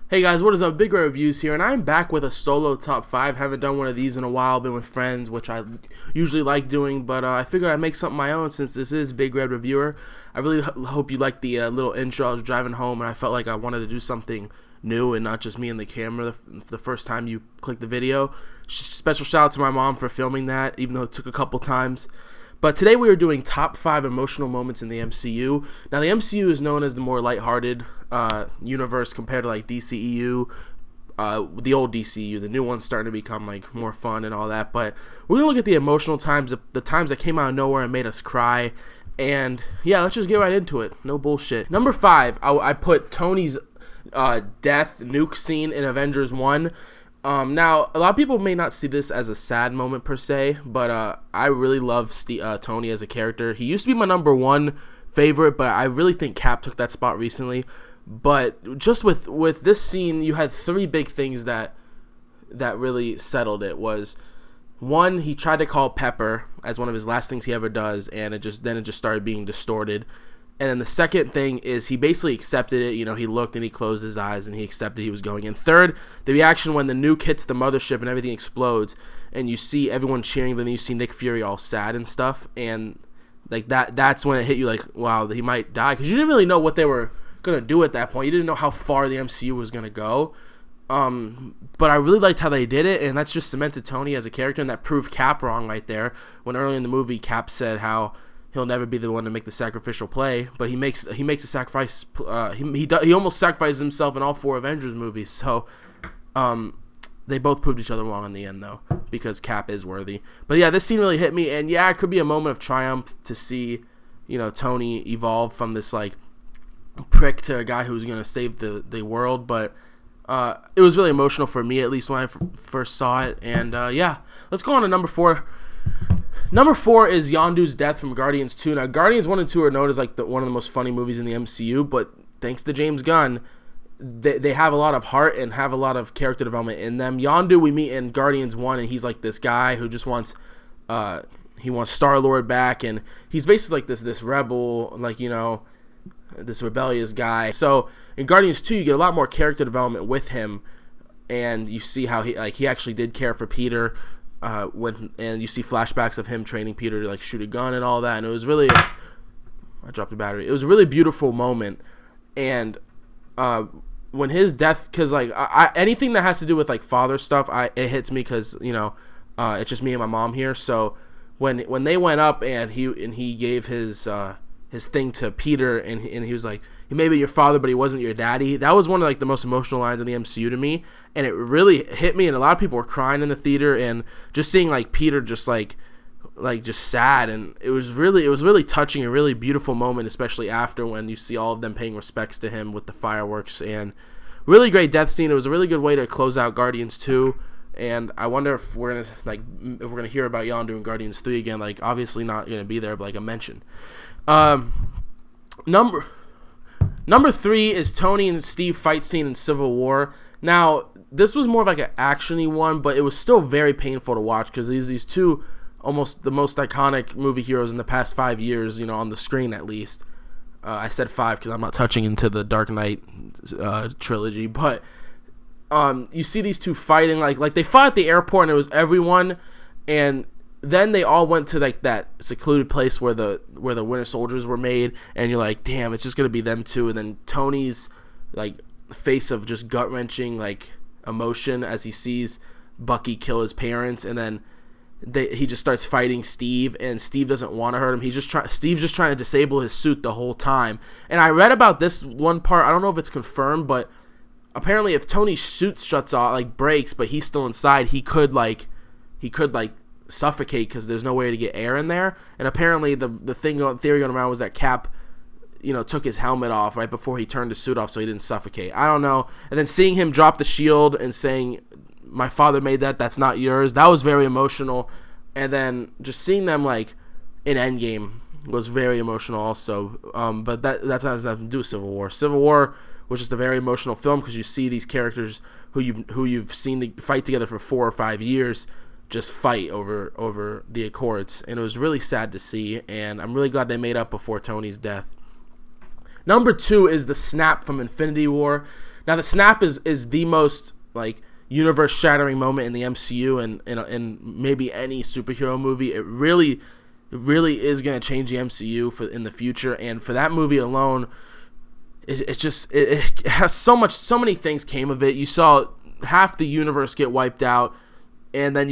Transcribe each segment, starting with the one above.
Hey guys, what is up? Big Red Reviews here, and I'm back with a solo top 5. Haven't done one of these in a while, been with friends, which I usually like doing, but I figured I'd make something my own since this is Big Red Reviewer. I really hope you liked the little intro. I was driving home, and I felt like I wanted to do something new and not just me and the camera the first time you click the video. Special shout out to my mom for filming that, even though it took a couple times. But today we are doing top 5 emotional moments in the MCU. Now the MCU is known as the more lighthearted universe compared to like DCEU, the old DCEU. The new one's starting to become like more fun and all that. But we're gonna look at the emotional times, the times that came out of nowhere and made us cry. And yeah, let's just get right into it. No bullshit. Number 5, I put Tony's death nuke scene in Avengers 1. Now, a lot of people may not see this as a sad moment per se, but I really love Tony as a character. He used to be my number 1 favorite, but I really think Cap took that spot recently. But just with this scene, you had 3 big things that really settled it. Was one, he tried to call Pepper as one of his last things he ever does, and it just started being distorted. And then the second thing is he basically accepted it. You know, he looked and he closed his eyes and he accepted he was going. And third, the reaction when the nuke hits the mothership and everything explodes and you see everyone cheering, but then you see Nick Fury all sad and stuff. And like that's when it hit you like, wow, he might die. Because you didn't really know what they were going to do at that point. You didn't know how far the MCU was going to go. But I really liked how they did it. And that's just cemented Tony as a character. And that proved Cap wrong right there. When early in the movie, Cap said how he'll never be the one to make the sacrificial play, but he makes a sacrifice. He almost sacrificed himself in all 4 Avengers movies. So, they both proved each other wrong in the end, though, because Cap is worthy. But yeah, this scene really hit me, and yeah, it could be a moment of triumph to see, you know, Tony evolve from this like prick to a guy who's gonna save the world. But it was really emotional for me, at least when I first saw it. And yeah, let's go on to number 4. Number 4 is Yondu's Death from Guardians 2. Now, Guardians 1 and 2 are known as like one of the most funny movies in the MCU, but thanks to James Gunn, they have a lot of heart and have a lot of character development in them. Yondu we meet in Guardians 1, and he's like this guy who just wants Star-Lord back, and he's basically like this rebel, like, you know, this rebellious guy. So in Guardians 2, you get a lot more character development with him, and you see how he actually did care for Peter. And you see flashbacks of him training Peter to like shoot a gun and all that, and it was really, I dropped the battery. It was a really beautiful moment, and when his death, because like anything that has to do with like father stuff, it hits me because, you know, it's just me and my mom here. So when they went up and he gave his thing to Peter, and he was like, he may be your father, but he wasn't your daddy. That was one of like the most emotional lines in the MCU to me, and it really hit me. And a lot of people were crying in the theater, and just seeing like Peter just like just sad, and it was really touching, a really beautiful moment, especially after when you see all of them paying respects to him with the fireworks. And really great death scene. It was a really good way to close out Guardians 2. And I wonder if we're gonna hear about Yondu in Guardians 3 again. Like, obviously not gonna be there, but like I mentioned. Number 3 is Tony and Steve fight scene in Civil War. Now, this was more of like an action-y one, but it was still very painful to watch because these two, almost the most iconic movie heroes in the past 5 years, you know, on the screen at least. I said 5 because I'm not touching into the Dark Knight trilogy, but you see these two fighting, like they fought at the airport, and it was everyone, and then they all went to like that secluded place where the Winter Soldiers were made, and you're like, damn, it's just gonna be them two. And then Tony's like face of just gut wrenching like emotion as he sees Bucky kill his parents, and then he just starts fighting Steve, and Steve doesn't want to hurt him. Steve's just trying to disable his suit the whole time. And I read about this one part. I don't know if it's confirmed, but apparently if Tony's suit shuts off, like breaks, but he's still inside, he could suffocate because there's no way to get air in there. And apparently the theory going around was that Cap, you know, took his helmet off right before he turned his suit off so he didn't suffocate. I don't know. And then seeing him drop the shield and saying, my father made that's not yours, that was very emotional. And then just seeing them like in Endgame was very emotional also. But that has nothing to do with Civil War. Civil War was just a very emotional film because you see these characters who you've seen fight together for 4 or 5 years just fight over the Accords, and it was really sad to see, and I'm really glad they made up before Tony's death. Number 2 is the snap from Infinity War. Now the snap is the most like universe shattering moment in the MCU and in maybe any superhero movie. It really is going to change the MCU for in the future, and for that movie alone, it has so many things came of it. You saw half the universe get wiped out, and then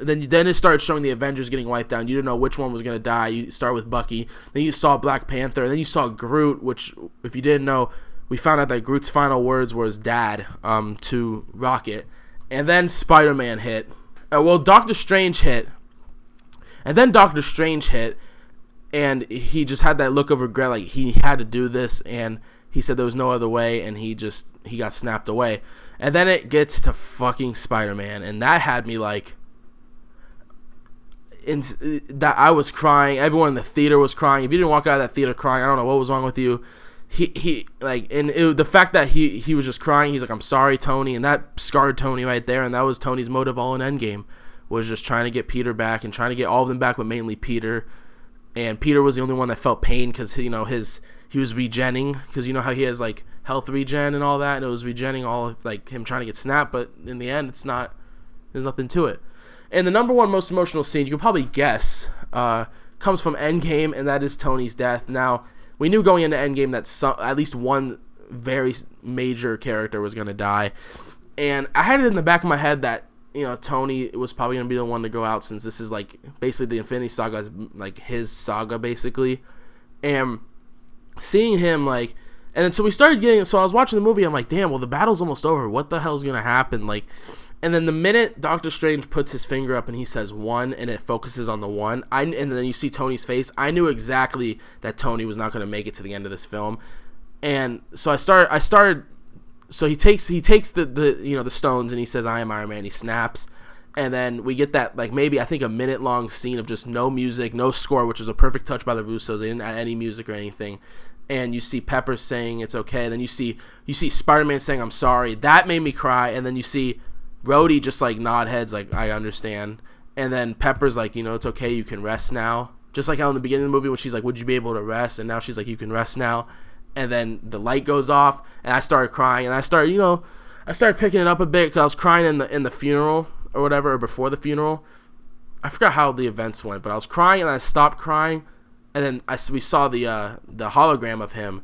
then it started showing the Avengers getting wiped out. You didn't know which one was going to die. You start with Bucky, then you saw Black Panther, and then you saw Groot, which, if you didn't know, we found out that Groot's final words was "Dad" to Rocket, and then Spider-Man hit. Doctor Strange hit, and then Doctor Strange hit, and he just had that look of regret, like he had to do this, and he said there was no other way, and he got snapped away. And then it gets to fucking Spider-Man, and that had me like, that I was crying. Everyone in the theater was crying. If you didn't walk out of that theater crying, I don't know what was wrong with you. The fact that he was just crying, he's like, "I'm sorry, Tony," and that scarred Tony right there. And that was Tony's motive all in Endgame, was just trying to get Peter back and trying to get all of them back, but mainly Peter. And Peter was the only one that felt pain because he was regenning, because you know how he has like health regen and all that, and it was regenning all of like him trying to get snapped, but in the end there's nothing to it. And the number one most emotional scene, you can probably guess, comes from Endgame, and that is Tony's death. Now, we knew going into Endgame that at least one very major character was going to die, and I had it in the back of my head that Tony was probably going to be the one to go out, since this is like basically the Infinity Saga is like his saga basically. And seeing him like, and then so I was watching the movie, I'm like, damn, well the battle's almost over, what the hell's going to happen? Like, and then the minute Doctor Strange puts his finger up and he says 1, and it focuses on the 1, and then you see Tony's face, I knew exactly that Tony was not going to make it to the end of this film. And so I started. So he takes the stones, and he says, "I am Iron Man." He snaps, and then we get that like maybe I think a minute long scene of just no music, no score, which was a perfect touch by the Russos. They didn't add any music or anything. And you see Pepper saying it's okay. Then you see Spider-Man saying I'm sorry. That made me cry. And then you see Rhodey just like nod heads like I understand. And then Pepper's like, it's okay, you can rest now. Just like how in the beginning of the movie when she's like, would you be able to rest? And now she's like, you can rest now. And then the light goes off, and I started crying, and I started picking it up a bit because I was crying in the funeral or whatever, or before the funeral. I forgot how the events went, but I was crying, and I stopped crying, and then we saw the hologram of him,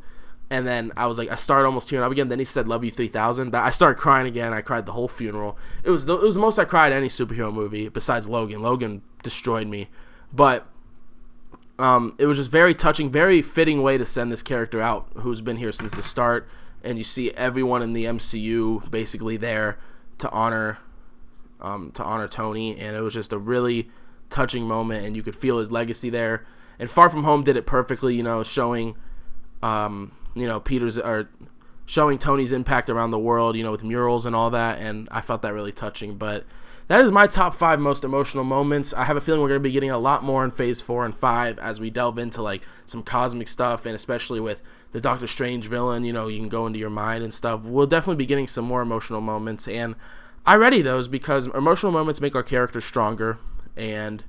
and then I started almost tearing up again. Then he said "Love you 3000." I started crying again. I cried the whole funeral. It was the most I cried in any superhero movie besides Logan. Logan destroyed me, but. It was just very touching, very fitting way to send this character out who's been here since the start, and you see everyone in the MCU basically there to honor Tony, and it was just a really touching moment, and you could feel his legacy there. And Far From Home did it perfectly, showing showing Tony's impact around the world, with murals and all that, and I felt that really touching. But that is my top 5 most emotional moments. I have a feeling we're going to be getting a lot more in Phase 4 and 5 as we delve into like some cosmic stuff, and especially with the Doctor Strange villain, you can go into your mind and stuff. We'll definitely be getting some more emotional moments, and I ready those because emotional moments make our characters stronger, and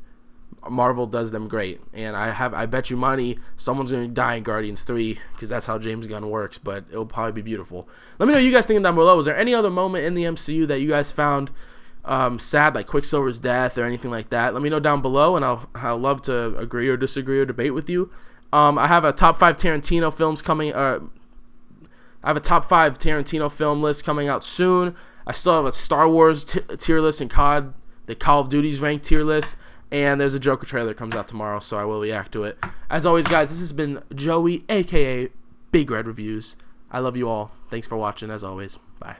Marvel does them great. And I bet you money someone's going to die in Guardians 3 because that's how James Gunn works, but it'll probably be beautiful. Let me know what you guys think down below. Is there any other moment in the MCU that you guys found sad, like Quicksilver's death or anything like that? Let me know down below, and I'll love to agree or disagree or debate with you. I have a top 5 Tarantino films coming. I have a top 5 Tarantino film list coming out soon. I still have a Star Wars tier list and the Call of Duty's ranked tier list, and there's a Joker trailer that comes out tomorrow, so I will react to it. As always, guys, this has been Joey, aka Big Red Reviews. I love you all. Thanks for watching, as always. Bye.